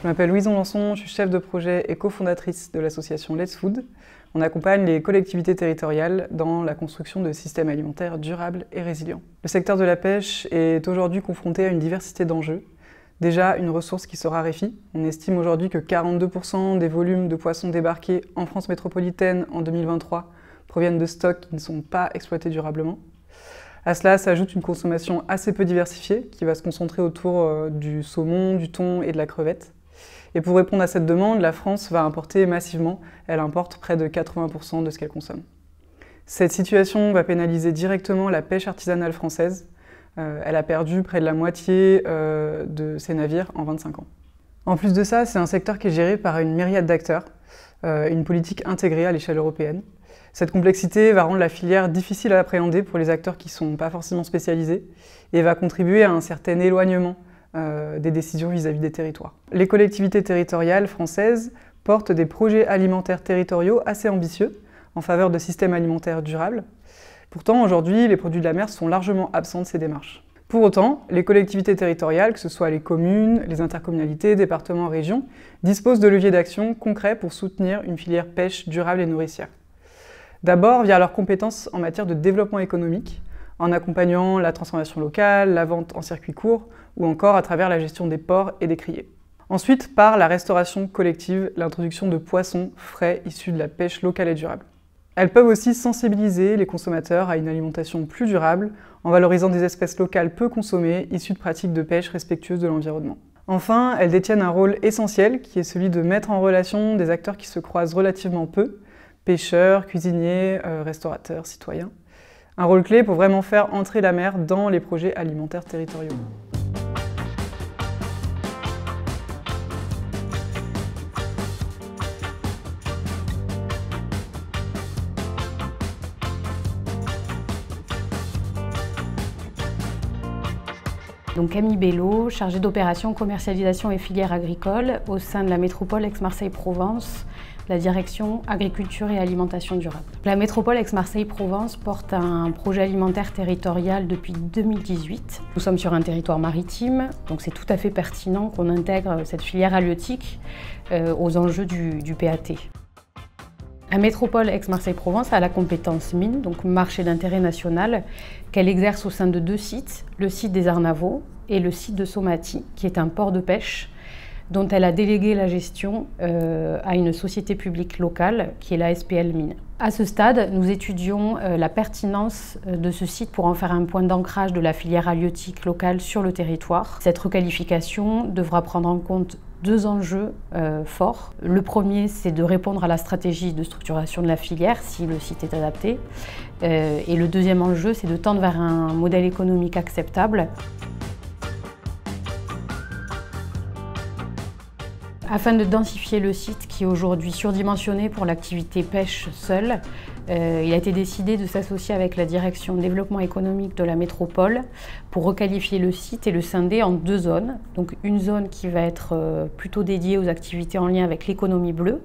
Je m'appelle Louison Lançon, je suis chef de projet et cofondatrice de l'association Let's Food. On accompagne les collectivités territoriales dans la construction de systèmes alimentaires durables et résilients. Le secteur de la pêche est aujourd'hui confronté à une diversité d'enjeux. Déjà, une ressource qui se raréfie. On estime aujourd'hui que 42% des volumes de poissons débarqués en France métropolitaine en 2023 proviennent de stocks qui ne sont pas exploités durablement. À cela s'ajoute une consommation assez peu diversifiée qui va se concentrer autour du saumon, du thon et de la crevette. Et pour répondre à cette demande, la France va importer massivement. Elle importe près de 80% de ce qu'elle consomme. Cette situation va pénaliser directement la pêche artisanale française. Elle a perdu près de la moitié de ses navires en 25 ans. En plus de ça, c'est un secteur qui est géré par une myriade d'acteurs, une politique intégrée à l'échelle européenne. Cette complexité va rendre la filière difficile à appréhender pour les acteurs qui ne sont pas forcément spécialisés et va contribuer à un certain éloignement des décisions vis-à-vis des territoires. Les collectivités territoriales françaises portent des projets alimentaires territoriaux assez ambitieux en faveur de systèmes alimentaires durables. Pourtant, aujourd'hui, les produits de la mer sont largement absents de ces démarches. Pour autant, les collectivités territoriales, que ce soit les communes, les intercommunalités, départements, régions, disposent de leviers d'action concrets pour soutenir une filière pêche durable et nourricière. D'abord via leurs compétences en matière de développement économique, en accompagnant la transformation locale, la vente en circuit court, ou encore à travers la gestion des ports et des criées. Ensuite, par la restauration collective, l'introduction de poissons frais issus de la pêche locale et durable. Elles peuvent aussi sensibiliser les consommateurs à une alimentation plus durable, en valorisant des espèces locales peu consommées, issues de pratiques de pêche respectueuses de l'environnement. Enfin, elles détiennent un rôle essentiel, qui est celui de mettre en relation des acteurs qui se croisent relativement peu, pêcheurs, cuisiniers, restaurateurs, citoyens. Un rôle clé pour vraiment faire entrer la mer dans les projets alimentaires territoriaux. Donc Camille Bello, chargée d'opérations, commercialisation et filières agricoles au sein de la métropole Aix-Marseille-Provence, la direction agriculture et alimentation durable. La métropole Aix-Marseille-Provence porte un projet alimentaire territorial depuis 2018. Nous sommes sur un territoire maritime, donc c'est tout à fait pertinent qu'on intègre cette filière halieutique aux enjeux du PAT. La métropole Aix-Marseille-Provence a la compétence mine, donc marché d'intérêt national, qu'elle exerce au sein de 2 sites, le site des Arnavaux et le site de Somati, qui est un port de pêche dont elle a délégué la gestion à une société publique locale, qui est la SPL Mines. À ce stade, nous étudions la pertinence de ce site pour en faire un point d'ancrage de la filière halieutique locale sur le territoire. Cette requalification devra prendre en compte 2 enjeux forts. Le premier, c'est de répondre à la stratégie de structuration de la filière, si le site est adapté. Et le deuxième enjeu, c'est de tendre vers un modèle économique acceptable. Afin de densifier le site qui est aujourd'hui surdimensionné pour l'activité pêche seule, il a été décidé de s'associer avec la direction développement économique de la métropole pour requalifier le site et le scinder en 2 zones. Donc une zone qui va être plutôt dédiée aux activités en lien avec l'économie bleue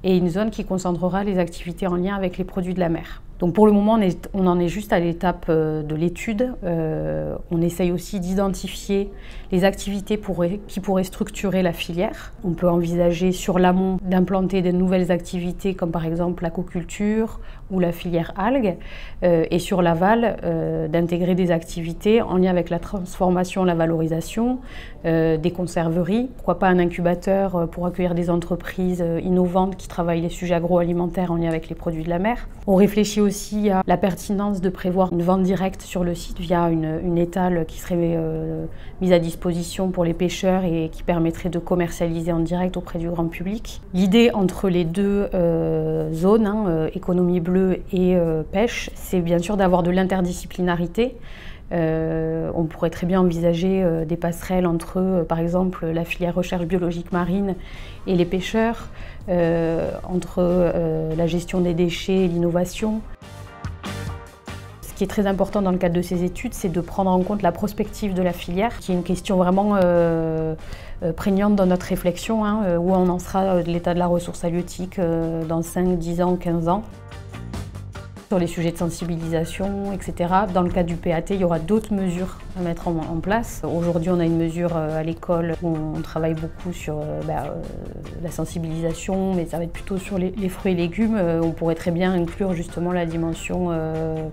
et une zone qui concentrera les activités en lien avec les produits de la mer. Donc pour le moment, on en est juste à l'étape de l'étude. On essaye aussi d'identifier les activités qui pourraient structurer la filière. On peut envisager sur l'amont d'implanter de nouvelles activités comme par exemple l'aquaculture ou la filière algues et sur l'aval d'intégrer des activités en lien avec la transformation, la valorisation, des conserveries, pourquoi pas un incubateur pour accueillir des entreprises innovantes qui travaillent les sujets agroalimentaires en lien avec les produits de la mer. On réfléchit aussi à la pertinence de prévoir une vente directe sur le site via une étale qui serait mise à disposition pour les pêcheurs et qui permettrait de commercialiser en direct auprès du grand public. L'idée entre les 2 zones, économie bleue et pêche, c'est bien sûr d'avoir de l'interdisciplinarité. On pourrait très bien envisager des passerelles entre, par exemple, la filière recherche biologique marine et les pêcheurs, entre la gestion des déchets et l'innovation. Ce qui est très important dans le cadre de ces études, c'est de prendre en compte la prospective de la filière, qui est une question vraiment prégnante dans notre réflexion, où on en sera de l'état de la ressource halieutique dans 5, 10 ans, 15 ans. sur les sujets de sensibilisation, etc. Dans le cadre du PAT, il y aura d'autres mesures à mettre en place. Aujourd'hui, on a une mesure à l'école où on travaille beaucoup sur la sensibilisation, mais ça va être plutôt sur les fruits et légumes. On pourrait très bien inclure justement la dimension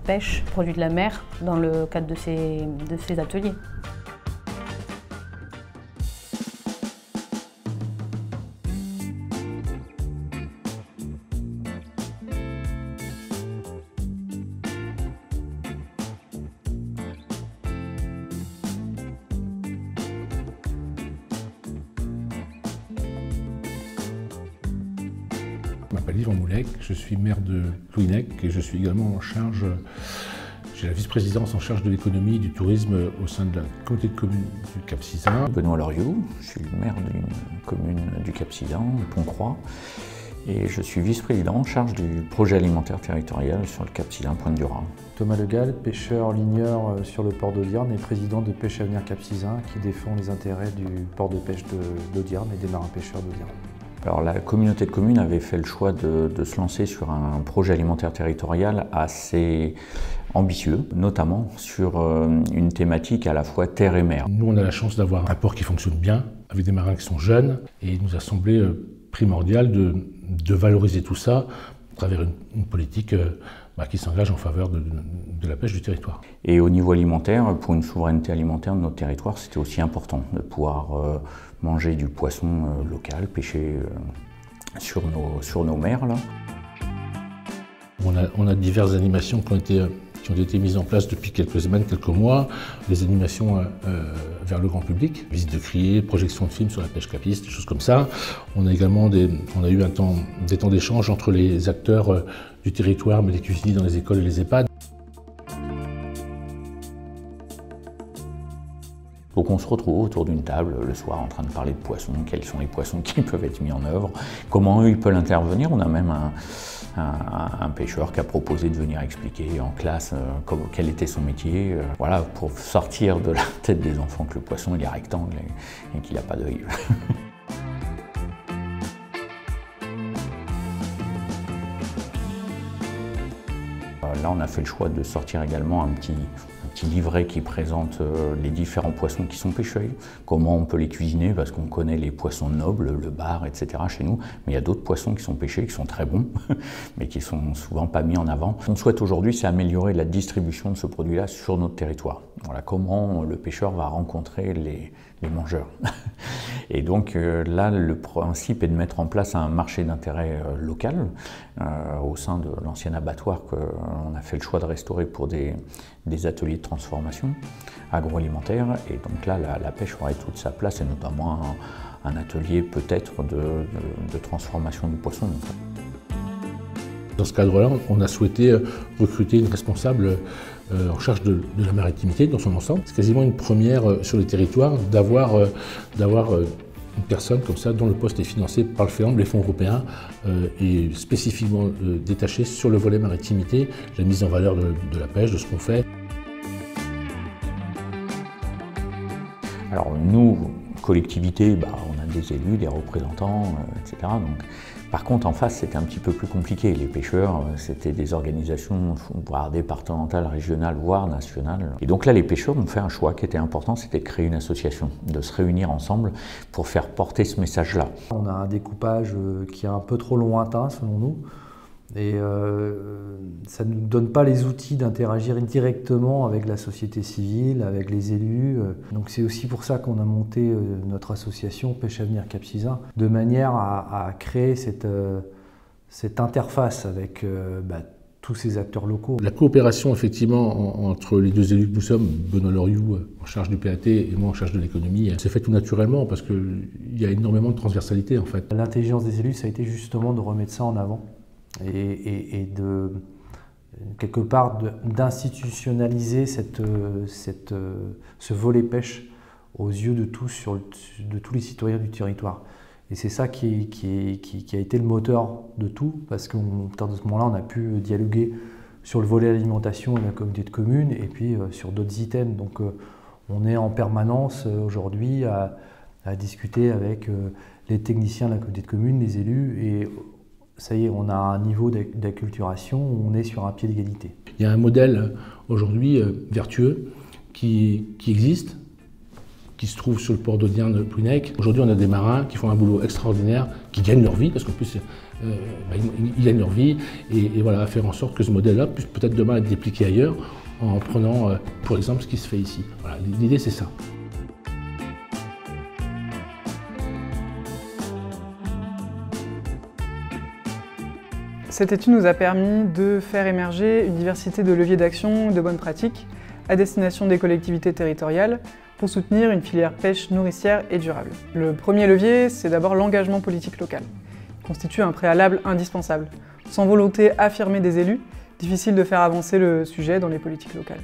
pêche, produits de la mer, dans le cadre de ces ateliers. Je m'appelle Yvan Moulec, je suis maire de Plouhinec et je suis également en charge, j'ai la vice-présidence en charge de l'économie et du tourisme au sein de la communauté de communes du Cap-Sizun. Benoît Loriot, je suis le maire d'une commune du Cap-Sizun, Pont-Croix, et je suis vice-président en charge du projet alimentaire territorial sur le Cap-Sizun Pointe-du-Rhin. Thomas Legal, pêcheur ligneur sur le port d'Audierne et président de Pêche Avenir Cap-Sizun qui défend les intérêts du port de pêche d'Audierne et des marins pêcheurs d'Audierne. Alors la communauté de communes avait fait le choix de se lancer sur un projet alimentaire territorial assez ambitieux, notamment sur une thématique à la fois terre et mer. Nous, on a la chance d'avoir un port qui fonctionne bien, avec des marins qui sont jeunes, et il nous a semblé primordial de valoriser tout ça à travers une politique qui s'engage en faveur de la pêche du territoire. Et au niveau alimentaire, pour une souveraineté alimentaire de notre territoire, c'était aussi important de pouvoir manger du poisson local, pêché sur nos mers. Là. On a diverses animations qui ont été mises en place depuis quelques semaines, quelques mois. Des animations vers le grand public, visite de criée, projection de films sur la pêche capiste, des choses comme ça. On a également des temps d'échange entre les acteurs du territoire, mais les cuisiniers dans les écoles et les EHPAD. Donc on se retrouve autour d'une table le soir en train de parler de poissons, quels sont les poissons qui peuvent être mis en œuvre, comment eux ils peuvent intervenir. On a même un pêcheur qui a proposé de venir expliquer en classe quel était son métier, voilà, pour sortir de la tête des enfants que le poisson il est rectangle et qu'il n'a pas d'œil. Là, on a fait le choix de sortir également un petit livret qui présente les différents poissons qui sont pêchés, comment on peut les cuisiner, parce qu'on connaît les poissons nobles, le bar, etc. chez nous, mais il y a d'autres poissons qui sont pêchés, qui sont très bons, mais qui sont souvent pas mis en avant. Ce qu'on souhaite aujourd'hui, c'est améliorer la distribution de ce produit-là sur notre territoire. Voilà, comment le pêcheur va rencontrer les mangeurs. Et donc là, le principe est de mettre en place un marché d'intérêt local au sein de l'ancien abattoir qu'on a fait le choix de restaurer pour des ateliers de transformation agroalimentaire. Et donc là, la pêche aurait toute sa place, et notamment un atelier peut-être de transformation du poisson. Dans ce cadre-là, on a souhaité recruter une responsable en charge de la maritimité dans son ensemble. C'est quasiment une première sur le territoire d'avoir une personne comme ça dont le poste est financé par le FEAMP, les fonds européens, et spécifiquement détaché sur le volet maritimité, la mise en valeur de la pêche, de ce qu'on fait. Alors nous, collectivité, on a des élus, des représentants, etc. Donc, par contre, en face, c'était un petit peu plus compliqué. Les pêcheurs, c'était des organisations, voire départementales, régionales, voire nationales. Et donc là, les pêcheurs ont fait un choix qui était important, c'était de créer une association, de se réunir ensemble pour faire porter ce message-là. On a un découpage qui est un peu trop lointain, selon nous. Et ça ne nous donne pas les outils d'interagir directement avec la société civile, avec les élus. Donc c'est aussi pour ça qu'on a monté notre association Pêche Avenir Cap-Sizun, de manière à créer cette interface avec tous ces acteurs locaux. La coopération effectivement entre les deux élus que nous sommes, Benoît Loriot en charge du PAT et moi en charge de l'économie, s'est fait tout naturellement parce qu'il y a énormément de transversalité en fait. L'intelligence des élus, ça a été justement de remettre ça en avant. Et de quelque part d'institutionnaliser ce volet pêche aux yeux de tous, de tous les citoyens du territoire. Et c'est ça qui a été le moteur de tout, parce qu'à partir de ce moment-là, on a pu dialoguer sur le volet alimentation et la communauté de communes, et puis sur d'autres items. Donc on est en permanence aujourd'hui à discuter avec les techniciens de la communauté de communes, les élus, et ça y est, on a un niveau d'acculturation où on est sur un pied d'égalité. Il y a un modèle aujourd'hui vertueux qui existe, qui se trouve sur le port d'Audien de Plouhinec. Aujourd'hui, on a des marins qui font un boulot extraordinaire, qui gagnent leur vie, parce qu'en plus, ils gagnent leur vie, et voilà, faire en sorte que ce modèle-là puisse peut-être demain être dépliqué ailleurs, en prenant, pour exemple, ce qui se fait ici. Voilà, l'idée, c'est ça. Cette étude nous a permis de faire émerger une diversité de leviers d'action et de bonnes pratiques à destination des collectivités territoriales pour soutenir une filière pêche nourricière et durable. Le premier levier, c'est d'abord l'engagement politique local. Il constitue un préalable indispensable. Sans volonté affirmée des élus, difficile de faire avancer le sujet dans les politiques locales.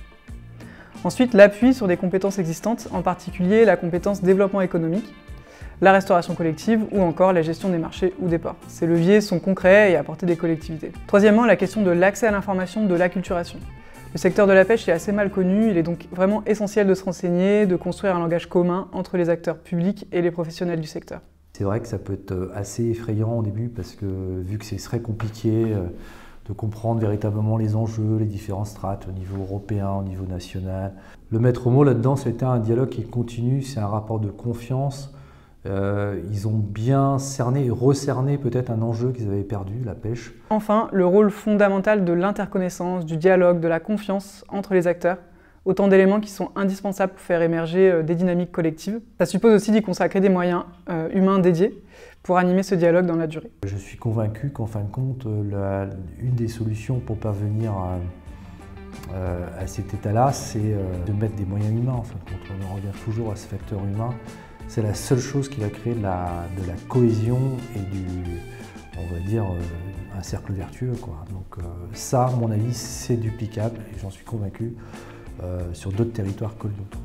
Ensuite, l'appui sur des compétences existantes, en particulier la compétence développement économique, la restauration collective ou encore la gestion des marchés ou des ports. Ces leviers sont concrets et à portée des collectivités. Troisièmement, la question de l'accès à l'information, de l'acculturation. Le secteur de la pêche est assez mal connu, il est donc vraiment essentiel de se renseigner, de construire un langage commun entre les acteurs publics et les professionnels du secteur. C'est vrai que ça peut être assez effrayant au début parce que vu que c'est très compliqué de comprendre véritablement les enjeux, les différentes strates au niveau européen, au niveau national. Le maître mot là-dedans, c'était un dialogue qui continue, c'est un rapport de confiance. Ils ont bien cerné et recerné peut-être un enjeu qu'ils avaient perdu, la pêche. Enfin, le rôle fondamental de l'interconnaissance, du dialogue, de la confiance entre les acteurs, autant d'éléments qui sont indispensables pour faire émerger des dynamiques collectives. Ça suppose aussi d'y consacrer des moyens humains dédiés pour animer ce dialogue dans la durée. Je suis convaincu qu'en fin de compte, une des solutions pour parvenir à cet état-là, c'est de mettre des moyens humains. En fin de compte, on en revient toujours à ce facteur humain. C'est la seule chose qui va créer de la cohésion et on va dire, un cercle vertueux, quoi. Donc ça, à mon avis, c'est duplicable et j'en suis convaincu sur d'autres territoires que le nôtre.